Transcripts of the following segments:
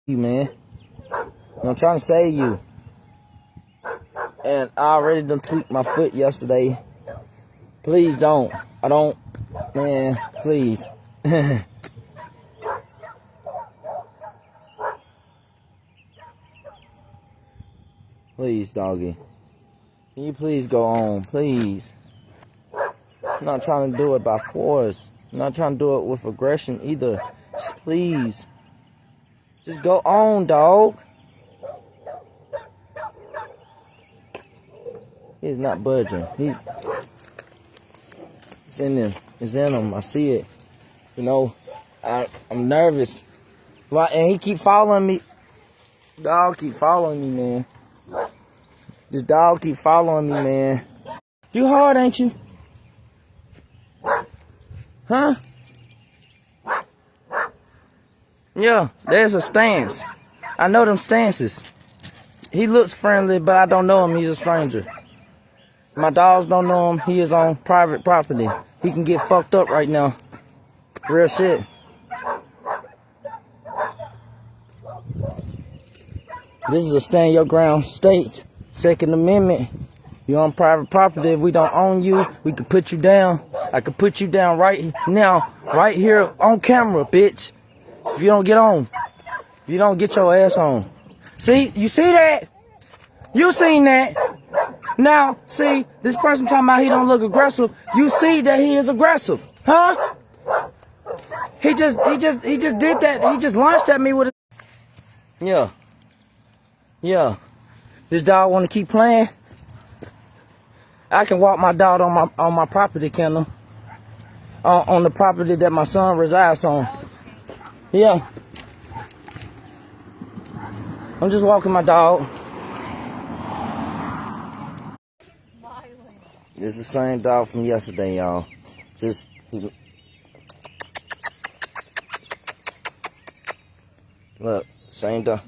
you, man. I'm trying to save you. And I already done tweaked my foot yesterday. Please don't. I don't. Man, please. Please, doggy. Can you please go on? Please. I'm not trying to do it by force. I'm not trying to do it with aggression either. Just please. Just go on, dog. He's not budging. It's in him. It's in him. I see it. You know, I'm nervous. And he keep following me. Dog keep following me, man. This dog keep following me, man. You hard, ain't you? Huh? Yeah, there's a stance. I know them stances. He looks friendly, but I don't know him. He's a stranger. My dogs don't know him. He is on private property. He can get fucked up right now. Real shit. This is a stand your ground state. Second Amendment. You're on private property. If we don't own you, we can put you down. I can put you down right now, right here on camera, bitch. If you don't get on. If you don't get your ass on. See? You see that? You seen that? Now, see, this person talking about he don't look aggressive. You see that he is aggressive. Huh? He just did that. He just launched at me with a... Yeah. Yeah. This dog want to keep playing. I can walk my dog on my property, Kendall. On the property that my son resides on. Yeah. I'm just walking my dog. This is the same dog from yesterday, y'all. Just... Look, same dog.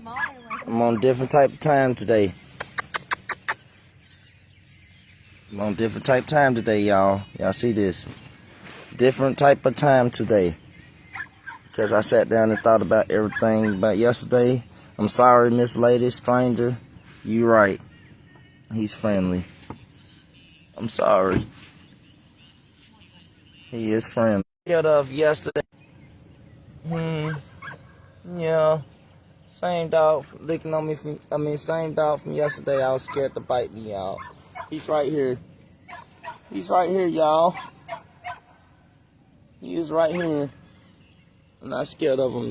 I'm on a different type of time today. I'm on a different type of time today, y'all. Y'all see this? Different type of time today. Because I sat down and thought about everything about yesterday. I'm sorry, Miss Lady Stranger. You right. He's friendly. I'm sorry. He is friendly. Scared of yesterday. Yeah. Same dog licking on me same dog from yesterday. I was scared to bite me, y'all. He's right here. He's right here, y'all. He is right here. I'm not scared of him.